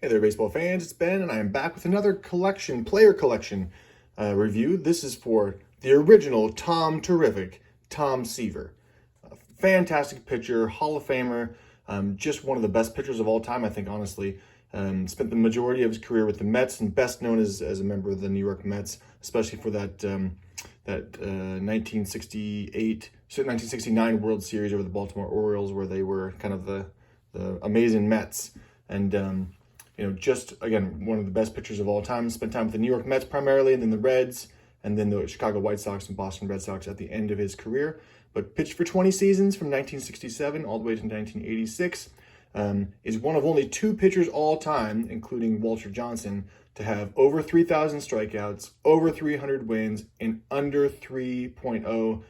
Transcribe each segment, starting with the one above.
Hey there, baseball fans. It's Ben, and I am back with another player collection review. This is for the original Tom Terrific, Tom Seaver. A fantastic pitcher, Hall of Famer, just one of the best pitchers of all time, I think, honestly. Spent the majority of his career with the Mets and best known as a member of the New York Mets, especially for that 1969 World Series over the Baltimore Orioles, where they were kind of the amazing Mets. And just, again, one of the best pitchers of all time. Spent time with the New York Mets primarily, and then the Reds, and then the Chicago White Sox and Boston Red Sox at the end of his career. But pitched for 20 seasons from 1967 all the way to 1986. Is one of only two pitchers all time, including Walter Johnson, to have over 3,000 strikeouts, over 300 wins, and under 3.0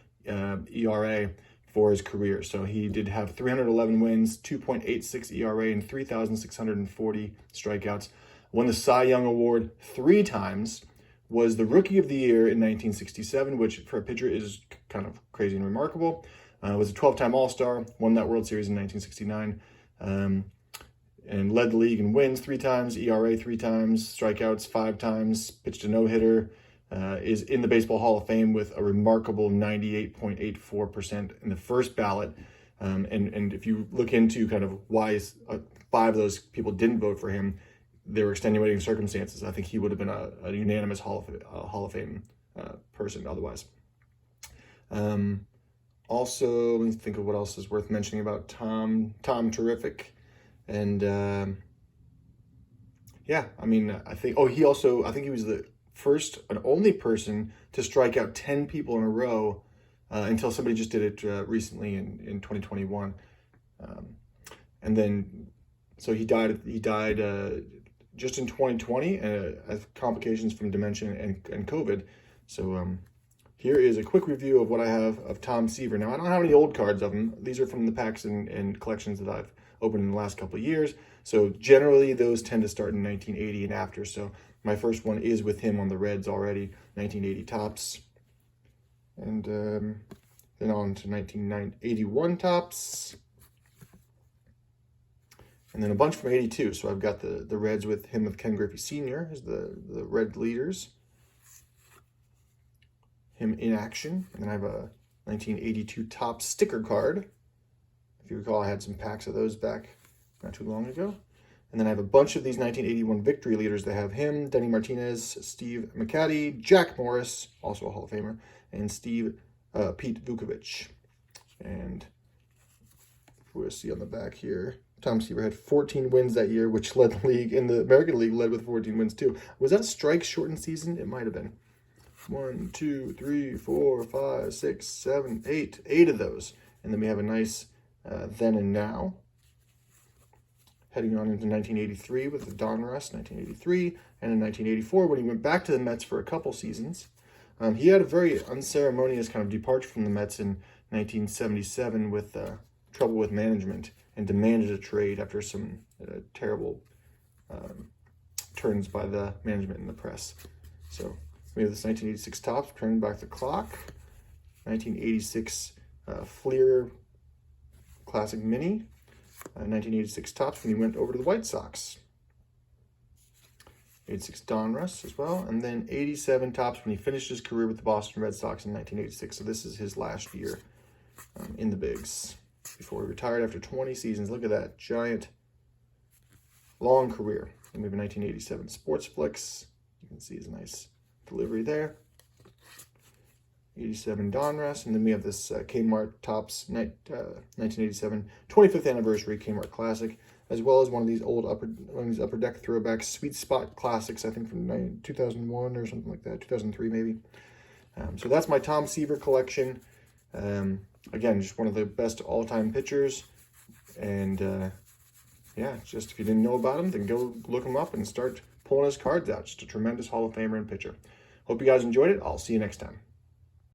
ERA for his career. So he did have 311 wins, 2.86 ERA, and 3,640 strikeouts. Won the Cy Young Award 3 times. Was the Rookie of the Year in 1967, which for a pitcher is kind of crazy and remarkable. Was a 12-time All-Star. Won that World Series in 1969. And led the league in wins 3 times, ERA 3 times, strikeouts 5 times, pitched a no-hitter. Is in the Baseball Hall of Fame with a remarkable 98.84% in the first ballot. And if you look into kind of why 5 of those people didn't vote for him, there were extenuating circumstances. I think he would have been a unanimous Hall of Fame person otherwise. Also, let me think of what else is worth mentioning about Tom Terrific. And I think he was the first and only person to strike out 10 people in a row until somebody just did it recently in 2021. And then, so he died just in 2020 as complications from dementia and COVID. So here is a quick review of what I have of Tom Seaver. Now, I don't have any old cards of him. These are from the packs and collections that I've opened in the last couple of years. So generally, those tend to start in 1980 and after. So my first one is with him on the Reds already, 1980 Topps. And then on to 1981 Topps. And then a bunch from 82. So I've got the Reds with Ken Griffey Sr. as the Red leaders. Him in action. And then I have a 1982 Topps sticker card. If you recall, I had some packs of those back not too long ago. And then I have a bunch of these 1981 victory leaders that have him, Denny Martinez, Steve McCaddy, Jack Morris, also a Hall of Famer, and Pete Vukovich. And we'll see on the back here, Tom Seaver had 14 wins that year, which led the league, in the American League, led with 14 wins too. Was that a strike-shortened season? It might have been. 1, 2, 3, 4, 5, 6, 7, 8. 8 of those. And then we have a nice then and now. Heading on into 1983 with the Donruss, 1983, and in 1984 when he went back to the Mets for a couple seasons. He had a very unceremonious kind of departure from the Mets in 1977 with trouble with management and demanded a trade after some terrible turns by the management and the press. So we have this 1986 Topps, turning back the clock. 1986 Fleer Classic Mini. 1986 Topps when he went over to the White Sox. 86 Donruss as well. And then 87 Topps when he finished his career with the Boston Red Sox in 1986. So this is his last year in the bigs before he retired after 20 seasons. Look at that giant, long career. And we have a 1987 Sports Flicks. You can see his nice delivery there. 87 Donruss, and then we have this Kmart Topps 1987 25th anniversary Kmart Classic, as well as one of these upper deck throwbacks, Sweet Spot Classics, I think from 2001 or something like that, 2003 maybe. So that's my Tom Seaver collection. Again, just one of the best all-time pitchers, and just if you didn't know about him, then go look him up and start pulling his cards out. Just a tremendous Hall of Famer and pitcher. Hope you guys enjoyed it. I'll see you next time.